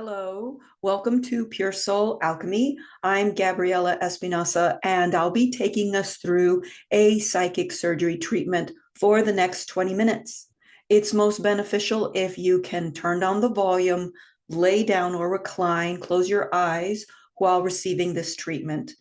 Hello, welcome to Pure Soul Alchemy. I'm Gabriela Espinosa, and I'll be taking us through a psychic surgery treatment for the next 20 minutes. It's most beneficial if you can turn down the volume, lay down or recline, close your eyes while receiving this treatment.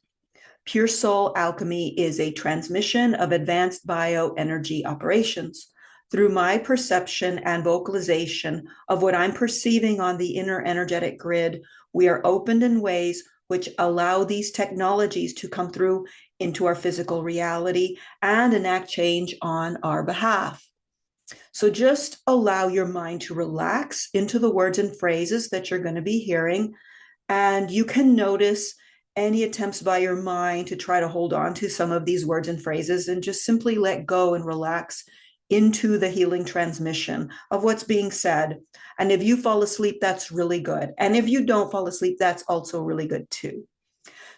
Pure Soul Alchemy is a transmission of advanced bioenergy operations. Through my perception and vocalization of what I'm perceiving on the inner energetic grid, we are opened in ways which allow these technologies to come through into our physical reality and enact change on our behalf. So just allow your mind to relax into the words and phrases that you're going to be hearing, and you can notice any attempts by your mind to try to hold on to some of these words and phrases and just simply let go and relax into the healing transmission of what's being said. And if you fall asleep, that's really good. And if you don't fall asleep, that's also really good too.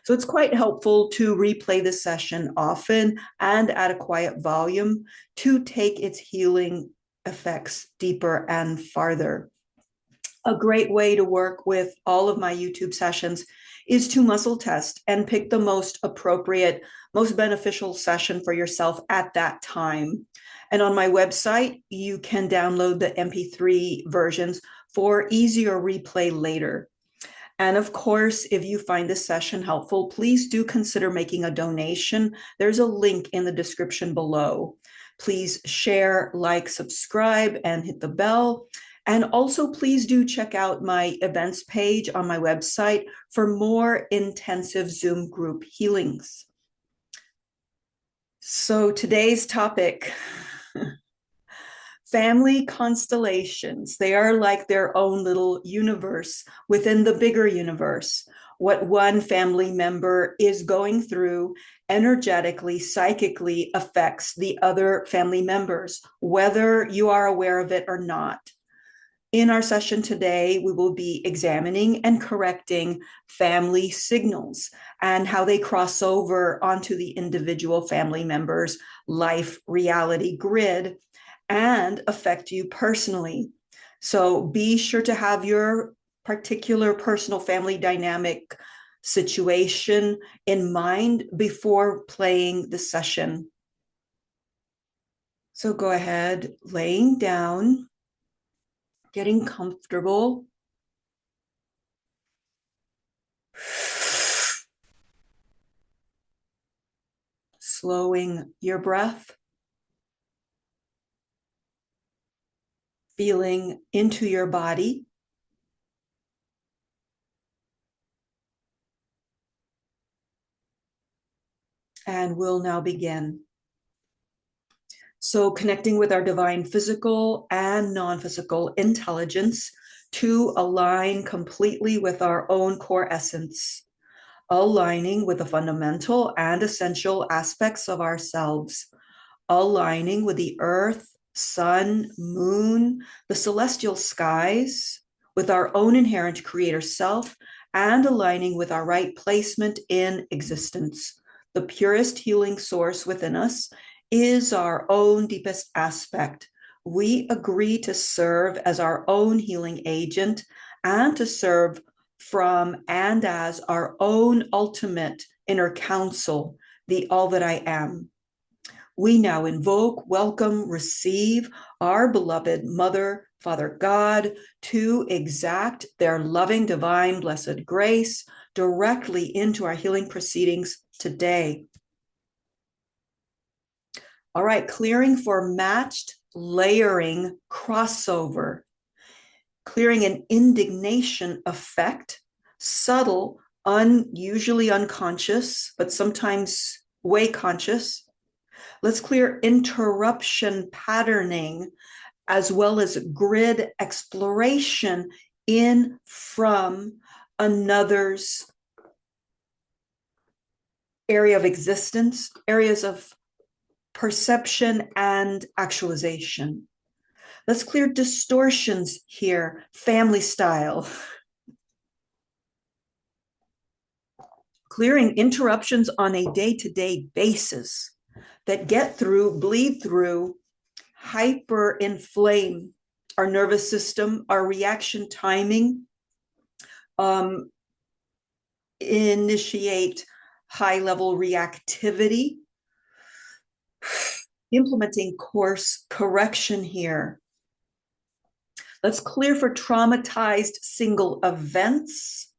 So it's quite helpful to replay this session often and at a quiet volume to take its healing effects deeper and farther. A great way to work with all of my YouTube sessions is to muscle test and pick the most appropriate, most beneficial session for yourself at that time. And on my website, you can download the MP3 versions for easier replay later. And of course, if you find this session helpful, please do consider making a donation. There's a link in the description below. Please share, like, subscribe, and hit the bell. And also, please do check out my events page on my website for more intensive Zoom group healings. So today's topic, family constellations. They are like their own little universe within the bigger universe. What one family member is going through energetically, psychically affects the other family members, whether you are aware of it or not. In our session today, we will be examining and correcting family signals and how they cross over onto the individual family members' life reality grid and affect you personally. So be sure to have your particular personal family dynamic situation in mind before playing the session. So go ahead, laying down, getting comfortable. Slowing your breath. Feeling into your body. And we'll now begin. So connecting with our divine physical and non-physical intelligence to align completely with our own core essence, aligning with the fundamental and essential aspects of ourselves, aligning with the earth, sun, moon, the celestial skies, with our own inherent creator self, and aligning with our right placement in existence. The purest healing source within us is our own deepest aspect. We agree to serve as our own healing agent and to serve from and as our own ultimate inner counsel, the all that I am. We now invoke, welcome, receive our beloved Mother, Father God, to exact their loving, divine, blessed grace directly into our healing proceedings today. All right, clearing for matched layering crossover, clearing an indignation effect, subtle, usually unconscious, but sometimes way conscious. Let's clear interruption patterning as well as grid exploration in from another's area of existence, areas of perception and actualization. Let's clear distortions here, family style. Clearing interruptions on a day-to-day basis that get through, bleed through, hyper-inflame our nervous system, our reaction timing, um, initiate high level reactivity, implementing course correction here. Let's clear for traumatized single events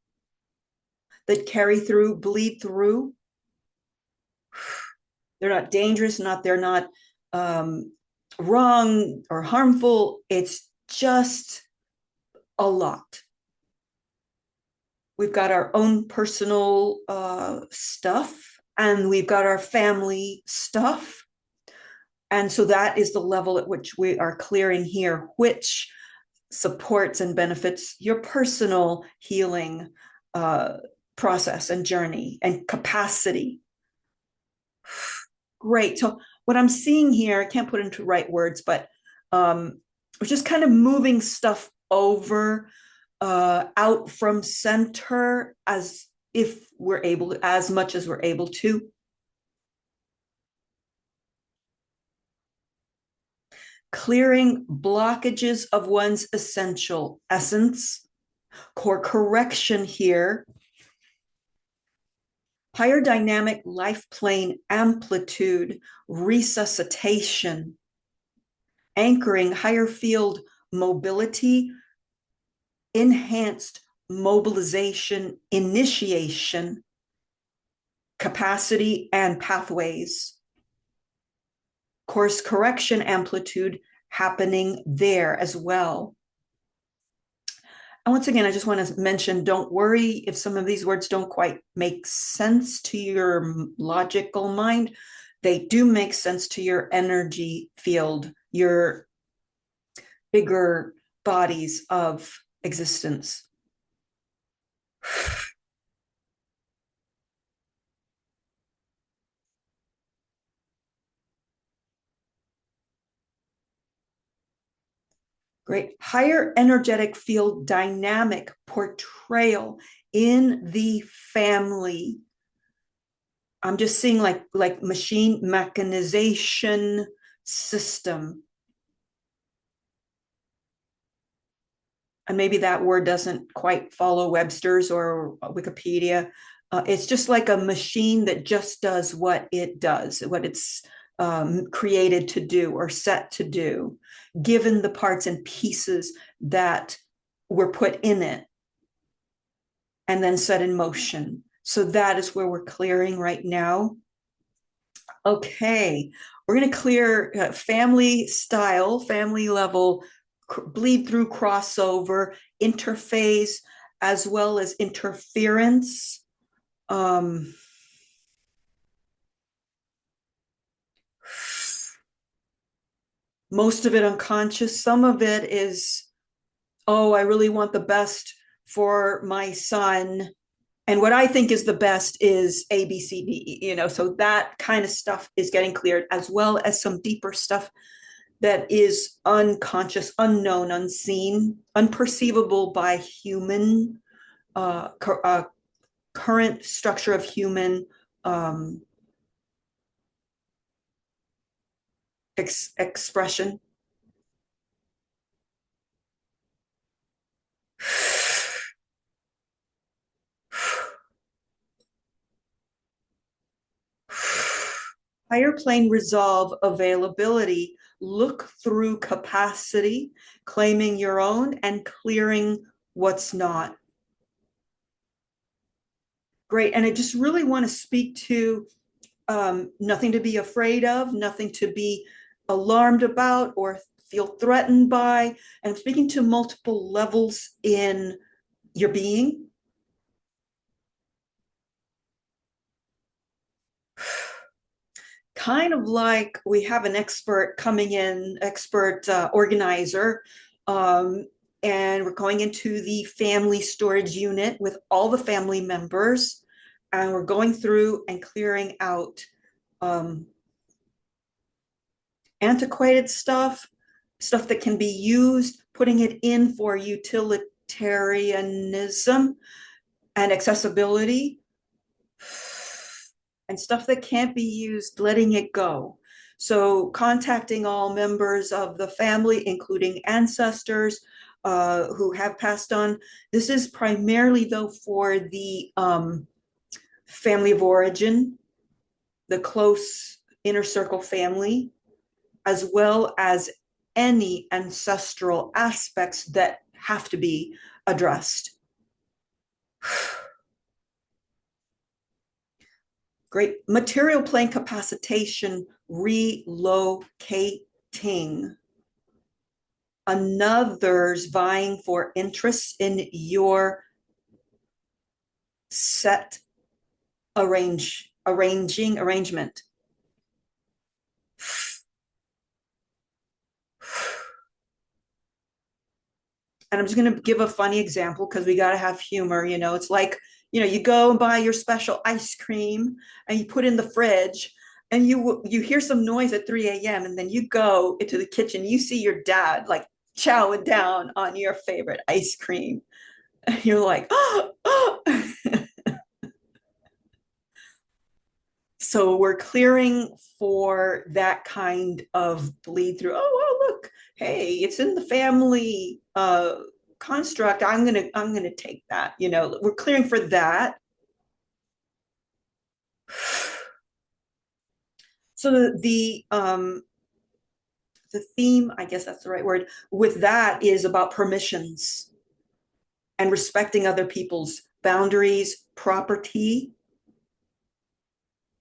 that carry through, bleed through. They're not dangerous, they're not wrong or harmful. It's just a lot. We've got our own personal stuff, and we've got our family stuff. And so that is the level at which we are clearing here, which supports and benefits your personal healing process and journey and capacity. Great. So what I'm seeing here, I can't put into right words, but we're just kind of moving stuff over out from center as if we're able to, as much as we're able to. Clearing blockages of one's essential essence. Core correction here. Higher dynamic life plane amplitude, resuscitation, anchoring higher field mobility, enhanced mobilization, initiation, capacity, and pathways. Course correction amplitude happening there as well. And once again, I just want to mention, don't worry if some of these words don't quite make sense to your logical mind. They do make sense to your energy field, your bigger bodies of existence. Great. Higher energetic field dynamic portrayal in the family. I'm just seeing like machine mechanization system. And maybe that word doesn't quite follow Webster's or Wikipedia. It's just like a machine that just does what it does, what it's created to do or set to do, given the parts and pieces that were put in it and then set in motion. So that is where we're clearing right now. Okay, we're going to clear family style, family level, bleed through crossover, interface, as well as interference. Most of it unconscious. Some of it is, oh, I really want the best for my son. And what I think is the best is A, B, C, D, so that kind of stuff is getting cleared, as well as some deeper stuff that is unconscious, unknown, unseen, unperceivable by human, current structure of human expression. Higher plane resolve availability, look through capacity, claiming your own and clearing what's not. Great. And I just really want to speak to nothing to be afraid of, nothing to be alarmed about or feel threatened by. And I'm speaking to multiple levels in your being. Kind of like we have an expert coming in, expert organizer, and we're going into the family storage unit with all the family members, and we're going through and clearing out antiquated stuff, stuff that can be used, putting it in for utilitarianism and accessibility, and stuff that can't be used, letting it go. So contacting all members of the family, including ancestors, who have passed on. This is primarily, though, for the family of origin, the close inner circle family, as well as any ancestral aspects that have to be addressed. Great. Material plane capacitation relocating. Another's vying for interests in your set arrangement. And I'm just going to give a funny example because we got to have humor. It's like, you go and buy your special ice cream and you put in the fridge and you hear some noise at 3 a.m. and then you go into the kitchen, you see your dad like chowing down on your favorite ice cream. And you're like, oh. So we're clearing for that kind of bleed through. Oh, look, hey, it's in the family construct. I'm gonna take that. We're clearing for that. So the theme, I guess that's the right word, with that is about permissions and respecting other people's boundaries, property.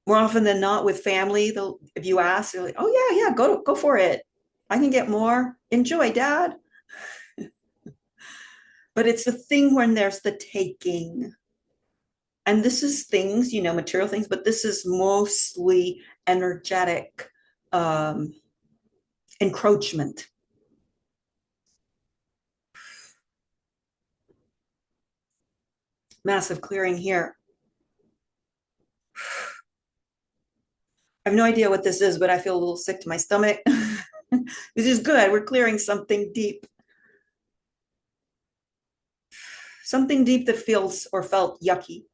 More often than not, with family, if you ask, they're like, "Oh yeah, go for it. I can get more. Enjoy, Dad." But it's the thing when there's the taking, and this is things, material things, but this is mostly energetic um, encroachment. Massive clearing here. I have no idea what this is, but I feel a little sick to my stomach. This is good. We're clearing something deep. Something deep that feels or felt yucky.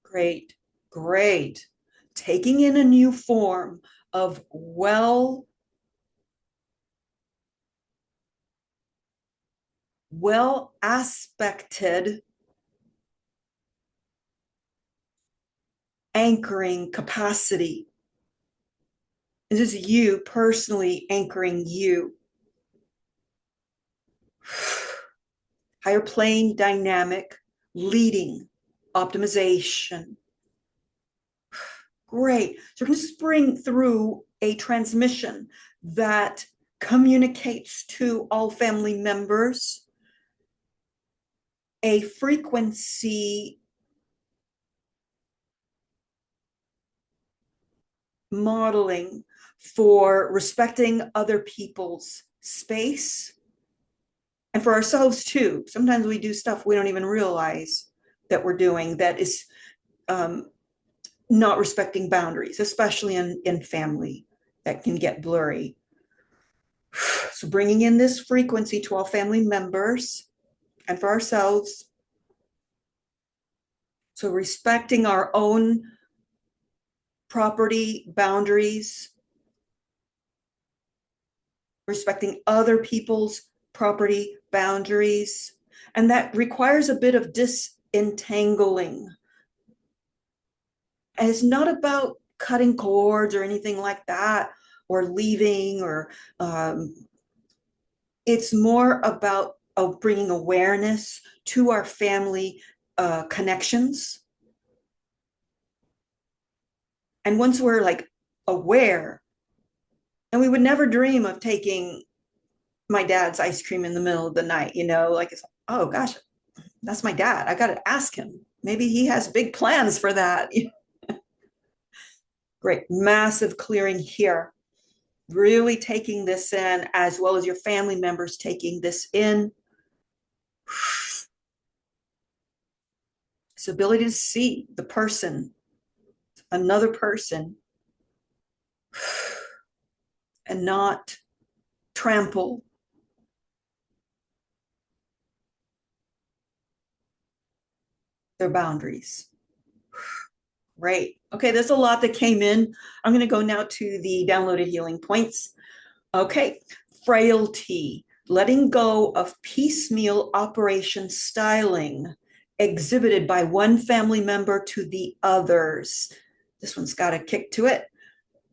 Great, great. Taking in a new form of well aspected anchoring capacity. This is you personally anchoring you. Higher plane dynamic, leading, optimization. Great. So we're going to spring through a transmission that communicates to all family members a frequency modeling for respecting other people's space and for ourselves too. Sometimes we do stuff we don't even realize that we're doing that is not respecting boundaries, especially in family that can get blurry. So bringing in this frequency to all family members and for ourselves. So respecting our own property boundaries, respecting other people's property boundaries. And that requires a bit of disentangling. And it's not about cutting cords or anything like that, or leaving, or it's more about bringing awareness to our family connections. And once we're like aware, and we would never dream of taking my dad's ice cream in the middle of the night, like it's, oh gosh, that's my dad. I got to ask him. Maybe he has big plans for that. Great. Massive clearing here. Really taking this in, as well as your family members taking this in. This ability to see the person, another person, and not trample their boundaries. Great. Okay, there's a lot that came in. I'm going to go now to the downloaded healing points. Okay, frailty, letting go of piecemeal operation styling exhibited by one family member to the others. This one's got a kick to it.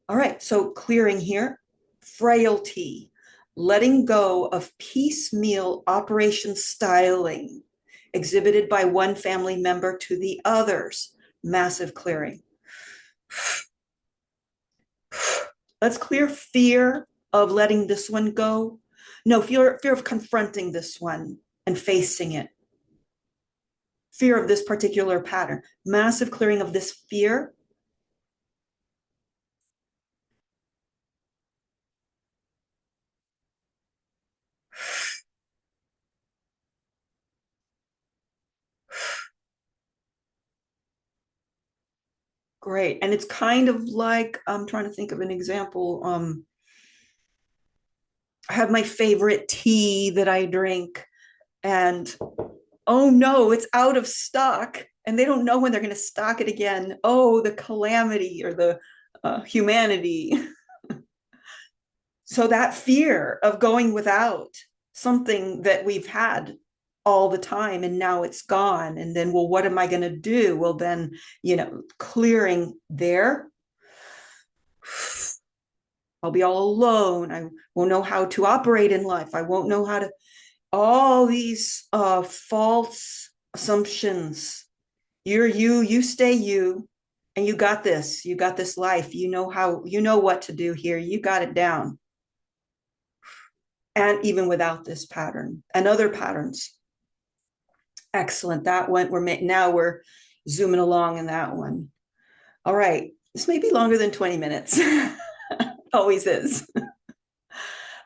All right, so clearing here, frailty, letting go of piecemeal operation styling exhibited by one family member to the others. Massive clearing. Let's clear fear of letting this one go. No, fear of confronting this one and facing it. Fear of this particular pattern. Massive clearing of this fear. Great. And it's kind of like, I'm trying to think of an example. I have my favorite tea that I drink, and oh no, it's out of stock. And they don't know when they're going to stock it again. Oh, the calamity or the humanity. So that fear of going without something that we've had all the time and now it's gone. And then, well, what am I going to do? Well, then, clearing there. I'll be all alone. I won't know how to operate in life. I won't know how to, all these false assumptions. You're you stay you, and you got this. You got this life. You know what to do here. You got it down. And even without this pattern and other patterns. Excellent. That one, now we're zooming along in that one. All right. This may be longer than 20 minutes. Always is.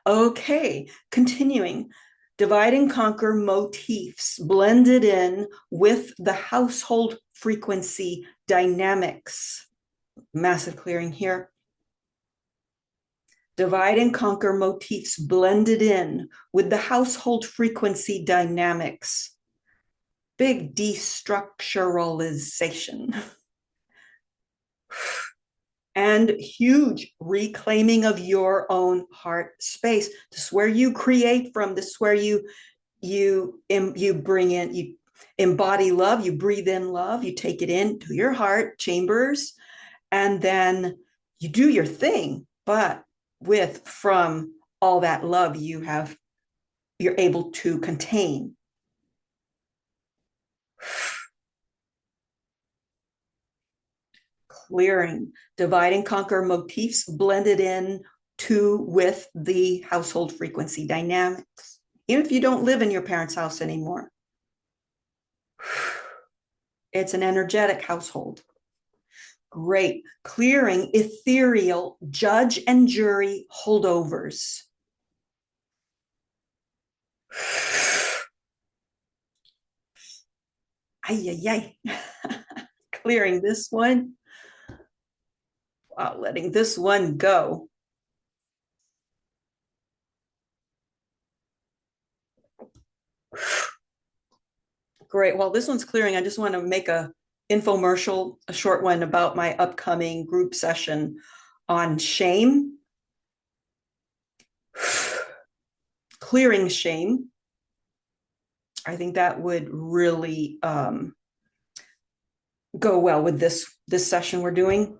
Okay. Continuing. Divide and conquer motifs blended in with the household frequency dynamics. Massive clearing here. Divide and conquer motifs blended in with the household frequency dynamics. Big destructuralization. And huge reclaiming of your own heart space. This is where you create from. This is where you bring in, you embody love, you breathe in love, you take it into your heart chambers, and then you do your thing, but from all that love you're able to contain. Clearing, divide and conquer motifs blended in with the household frequency dynamics. Even if you don't live in your parents' house anymore, it's an energetic household. Great. Clearing ethereal judge and jury holdovers. Ay, ay, ay. Clearing this one. Wow, letting this one go. Great. Well, this one's clearing. I just want to make a infomercial, a short one about my upcoming group session on shame. Clearing shame. I think that would really go well with this session we're doing.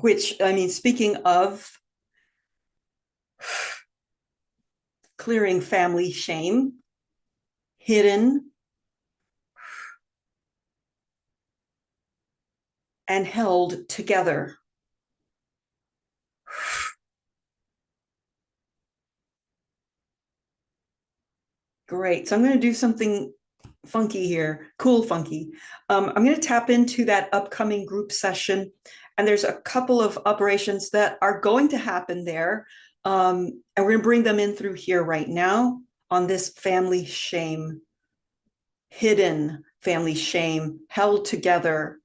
Which, I mean, speaking of clearing family shame, hidden and held together. Great. So I'm going to do something funky here, cool funky. I'm going to tap into that upcoming group session. And there's a couple of operations that are going to happen there. And we're going to bring them in through here right now on this family shame, hidden family shame, held together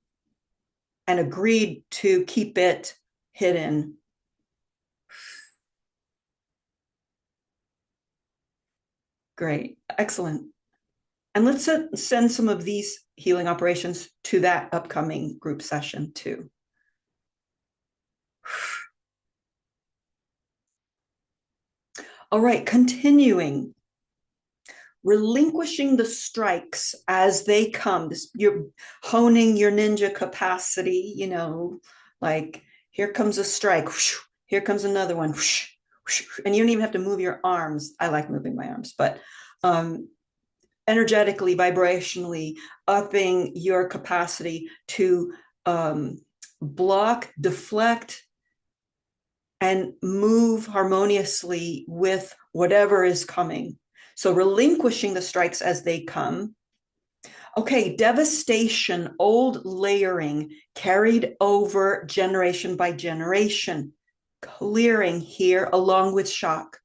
and agreed to keep it hidden. Great. Excellent. And let's send some of these healing operations to that upcoming group session too. All right, continuing. Relinquishing the strikes as they come. You're honing your ninja capacity, like here comes a strike, whoosh, here comes another one, whoosh, whoosh, and you don't even have to move your arms. I like moving my arms, but energetically, vibrationally, upping your capacity to block, deflect, and move harmoniously with whatever is coming. So relinquishing the strikes as they come. Okay, devastation, old layering, carried over generation by generation, clearing here along with shock.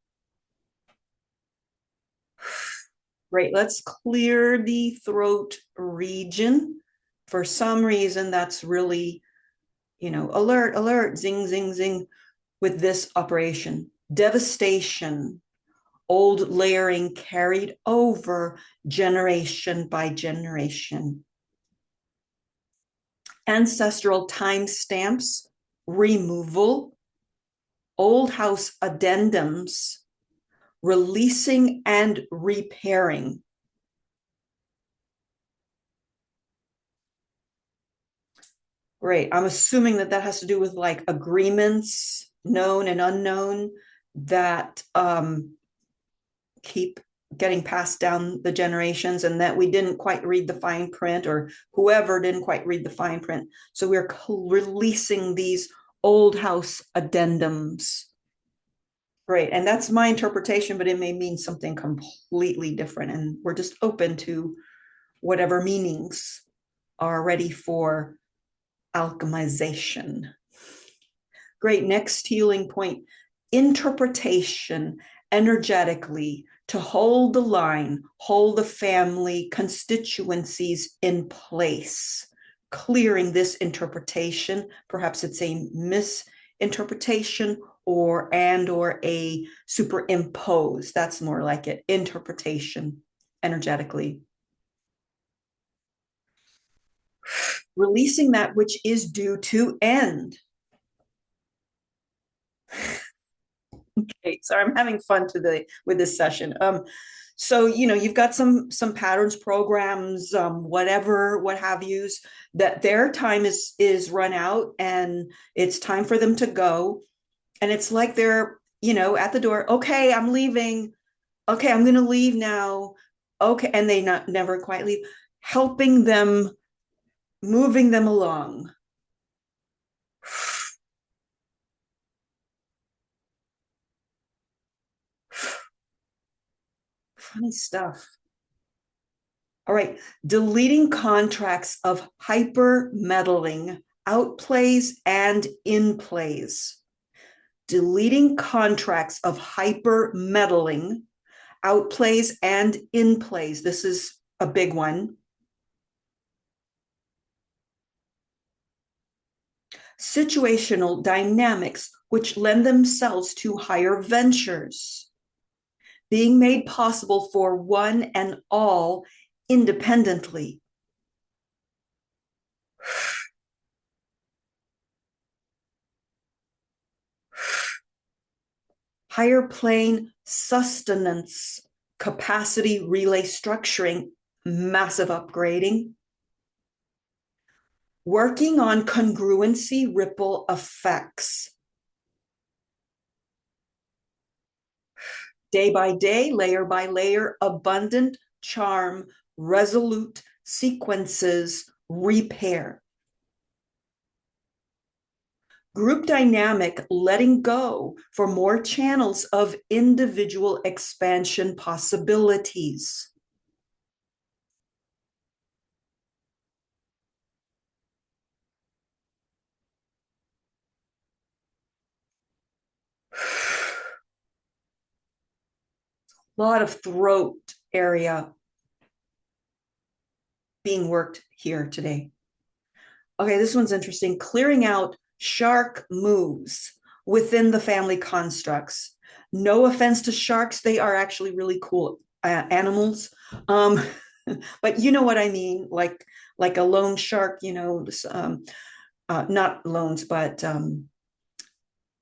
Great, let's clear the throat region. For some reason, that's really, alert, alert, zing, zing, zing with this operation. Devastation, old layering carried over generation by generation. Ancestral timestamps, removal, old house addendums, releasing and repairing. Great. I'm assuming that has to do with like agreements, known and unknown, that keep getting passed down the generations, and that we didn't quite read the fine print, or whoever didn't quite read the fine print. So we're releasing these old house addendums. Great. And that's my interpretation, but it may mean something completely different. And we're just open to whatever meanings are ready for alchemization. Great. Next healing point, interpretation, energetically, to hold the line, hold the family constituencies in place, clearing this interpretation. Perhaps it's a misinterpretation or a superimpose. That's more like it. Interpretation, energetically. Releasing that which is due to end. Okay, so I'm having fun with this session. So you've got some patterns, programs, whatever, what have yous, that their time is run out, and it's time for them to go. And it's like they're at the door. Okay, I'm leaving. Okay, I'm going to leave now. Okay, and they never quite leave. Helping them, moving them along. Funny stuff. All right, deleting contracts of hyper meddling, outplays and inplays. Deleting contracts of hyper meddling, outplays and inplays. This is a big one. Situational dynamics which lend themselves to higher ventures, being made possible for one and all independently. Higher plane sustenance, capacity relay structuring, massive upgrading. Working on congruency ripple effects. Day by day, layer by layer, abundant charm, resolute sequences, repair. Group dynamic, letting go for more channels of individual expansion possibilities. A lot of throat area being worked here today. Okay, this one's interesting. Clearing out shark moves within the family constructs. No offense to sharks, they are actually really cool animals. But you know what I mean, like a loan shark, not loans, but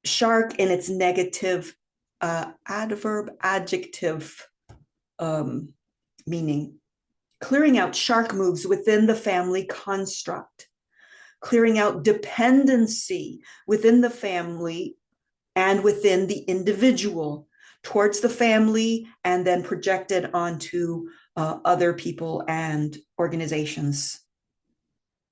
shark in its negative adverb adjective um, meaning. Clearing out shark moves within the family construct, clearing out dependency within the family and within the individual towards the family, and then projected onto other people and organizations.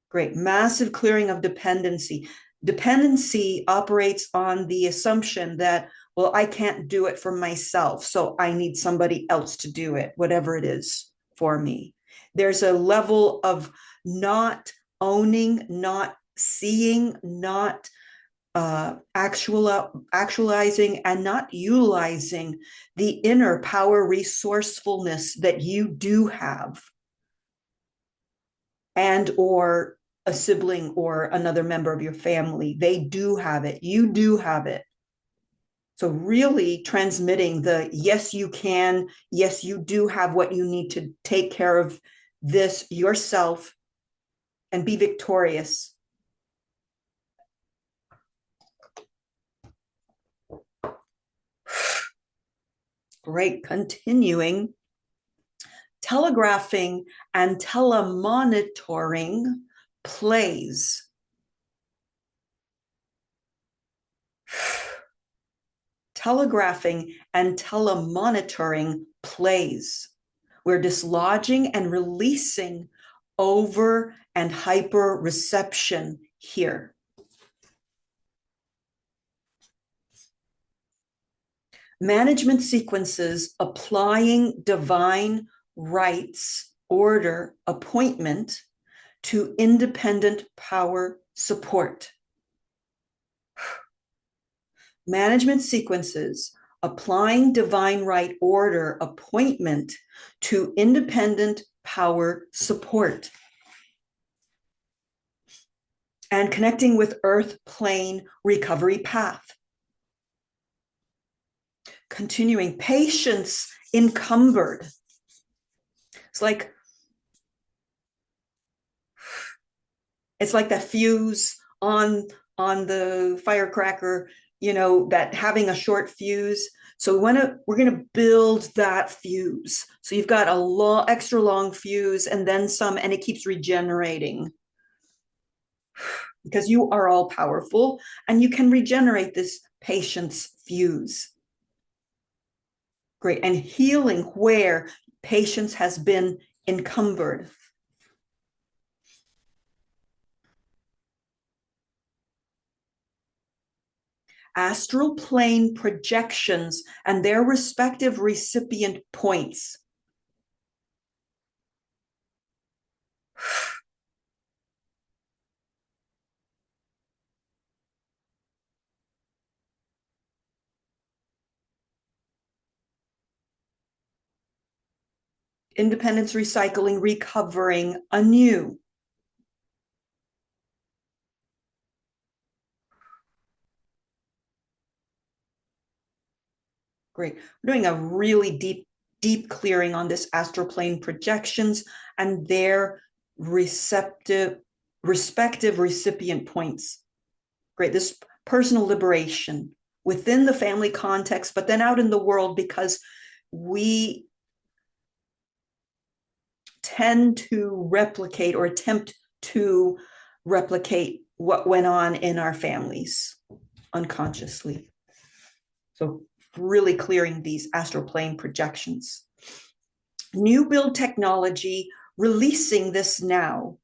Great. Massive clearing of dependency. Dependency operates on the assumption that, well, I can't do it for myself, so I need somebody else to do it, whatever it is for me. There's a level of not owning, not seeing, not actualizing, and not utilizing the inner power resourcefulness that you do have, and or a sibling or another member of your family. They do have it. You do have it. So really transmitting the yes, you can, yes, you do have what you need to take care of this yourself and be victorious. Great. Continuing. Telegraphing and telemonitoring plays. Telegraphing and telemonitoring plays. We're dislodging and releasing over and hyper reception here. Management sequences applying divine rights, order, appointment to independent power support. Management sequences applying divine right, order, appointment to independent power support. And connecting with earth plane recovery path. Continuing, patience encumbered. It's like that fuse on the firecracker, that having a short fuse. So we're going to build that fuse. So you've got a extra long fuse and then some, and it keeps regenerating because you are all powerful and you can regenerate this patience fuse. Great. And healing where patience has been encumbered. Astral plane projections and their respective recipient points. Independence, recycling, recovering anew. Great. We're doing a really deep clearing on this astral plane projections and their respective recipient points. Great. This personal liberation within the family context, but then out in the world, because we tend to replicate or attempt to replicate what went on in our families unconsciously. So really clearing these astral plane projections. New build technology, releasing this now.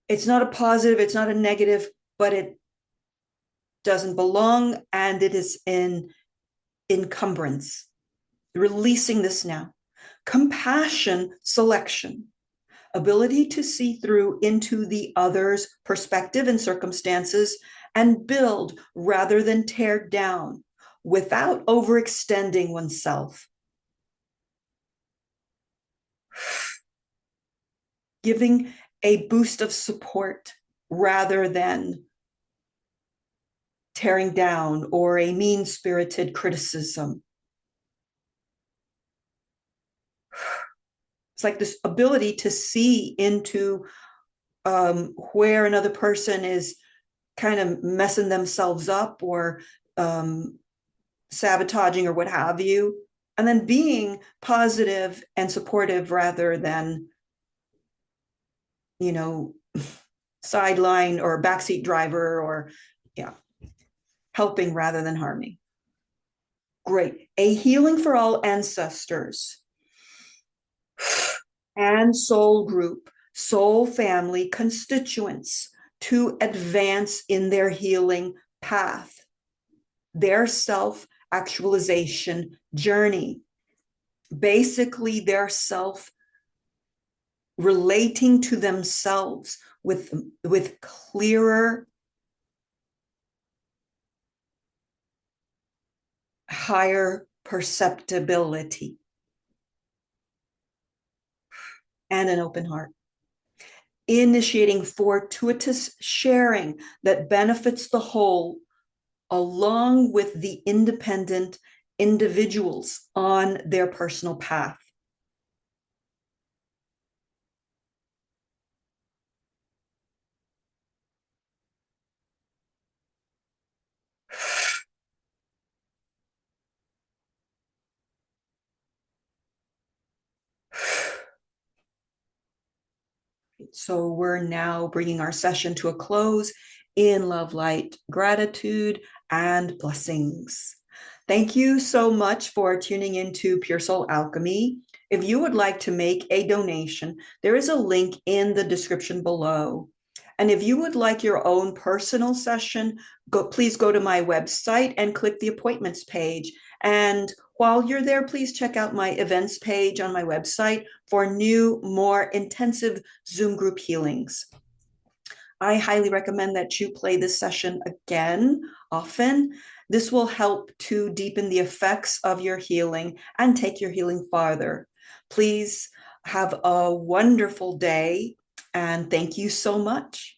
It's not a positive, it's not a negative, but it doesn't belong and it is in encumbrance. Releasing this now. Compassion selection. Ability to see through into the other's perspective and circumstances and build rather than tear down without overextending oneself. Giving a boost of support rather than tearing down or a mean-spirited criticism. It's like this ability to see into where another person is kind of messing themselves up or sabotaging or what have you, and then being positive and supportive rather than, you know, sideline or backseat driver or, yeah, helping rather than harming. Great. A healing for all ancestors and soul group, soul family constituents to advance in their healing path, their self actualization journey, basically their self relating to themselves with clearer, higher perceptibility and an open heart, initiating fortuitous sharing that benefits the whole along with the independent individuals on their personal path. So we're now bringing our session to a close in love, light, gratitude, and blessings. Thank you so much for tuning into Pure Soul Alchemy. If you would like to make a donation, there is a link in the description below. And if you would like your own personal session, please go to my website and click the appointments page. And while you're there, please check out my events page on my website for new, more intensive Zoom group healings. I highly recommend that you play this session again often. This will help to deepen the effects of your healing and take your healing farther. Please have a wonderful day, and thank you so much.